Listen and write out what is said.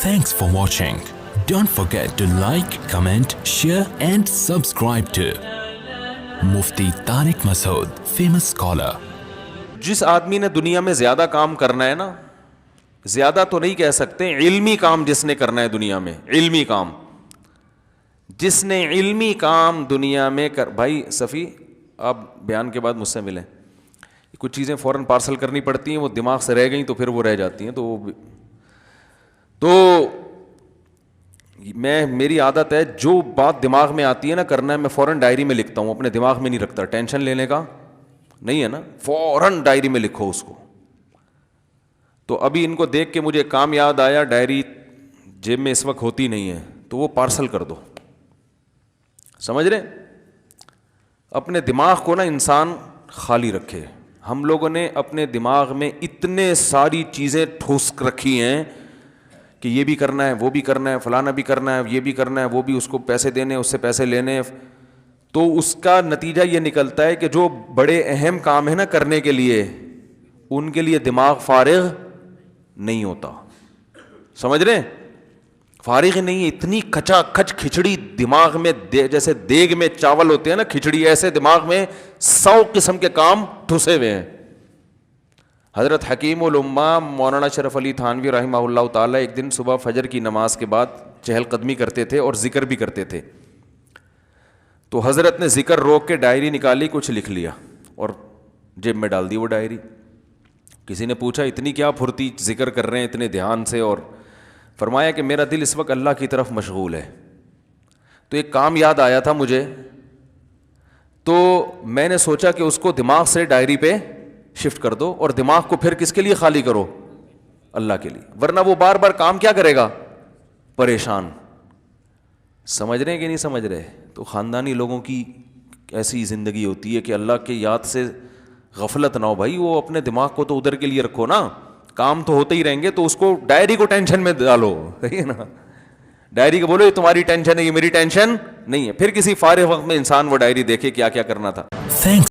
Thanks for watching. Don't forget to like, comment, share and subscribe to Mufti Tariq Masood, famous scholar. جس آدمی نے دنیا میں زیادہ کام کرنا ہے نا, زیادہ تو نہیں کہہ سکتے, علمی کام جس نے کرنا ہے دنیا میں, علمی کام جس نے علمی کام دنیا میں بھائی صفی آپ بیان کے بعد مجھ سے ملیں, کچھ چیزیں فوراً پارسل کرنی پڑتی ہیں, وہ دماغ سے رہ گئیں تو پھر وہ رہ جاتی ہیں, تو میری عادت ہے جو بات دماغ میں آتی ہے نا کرنا ہے, میں فوراً ڈائری میں لکھتا ہوں, اپنے دماغ میں نہیں رکھتا, ٹینشن لینے کا نہیں ہے نا, فوراً ڈائری میں لکھو اس کو. تو ابھی ان کو دیکھ کے مجھے کام یاد آیا, ڈائری جیب میں اس وقت ہوتی نہیں ہے تو وہ پارسل کر دو, سمجھ رہے, اپنے دماغ کو نا انسان خالی رکھے. ہم لوگوں نے اپنے دماغ میں اتنے ساری چیزیں ٹھوس رکھی ہیں کہ یہ بھی کرنا ہے, وہ بھی کرنا ہے, فلانا بھی کرنا ہے, یہ بھی کرنا ہے, وہ بھی, اس کو پیسے دینے, اس سے پیسے لینے, تو اس کا نتیجہ یہ نکلتا ہے کہ جو بڑے اہم کام ہیں نا کرنے کے لیے, ان کے لیے دماغ فارغ نہیں ہوتا. سمجھ رہے, فارغ نہیں ہے, اتنی کچا کچ کھچڑی دماغ میں, جیسے دیگ میں چاول ہوتے ہیں نا کھچڑی, ایسے دماغ میں 100 قسم کے کام ٹھسے ہوئے ہیں. حضرت حکیم الامہ مولانا شرف علی تھانوی رحمہ اللہ تعالیٰ ایک دن صبح فجر کی نماز کے بعد چہل قدمی کرتے تھے اور ذکر بھی کرتے تھے. تو حضرت نے ذکر روک کے ڈائری نکالی, کچھ لکھ لیا اور جیب میں ڈال دی وہ ڈائری. کسی نے پوچھا اتنی کیا پھرتی ذکر کر رہے ہیں اتنے دھیان سے, اور فرمایا کہ میرا دل اس وقت اللہ کی طرف مشغول ہے. تو ایک کام یاد آیا تھا مجھے, تو میں نے سوچا کہ اس کو دماغ سے ڈائری پہ شفٹ کر دو, اور دماغ کو پھر کس کے لیے خالی کرو, اللہ کے لیے, ورنہ وہ بار بار کام کیا کرے گا, پریشان. سمجھ رہے ہیں کہ نہیں سمجھ رہے. تو خاندانی لوگوں کی ایسی زندگی ہوتی ہے کہ اللہ کے یاد سے غفلت نہ ہو بھائی, وہ اپنے دماغ کو تو ادھر کے لیے رکھو نا, کام تو ہوتے ہی رہیں گے, تو اس کو ڈائری کو ٹینشن میں ڈالو, صحیح ہے نا, ڈائری کو بولو یہ تمہاری ٹینشن ہے, یہ میری ٹینشن نہیں ہے. پھر کسی فارغ وقت میں انسان وہ ڈائری دیکھے کیا کیا کرنا تھا. Thanks.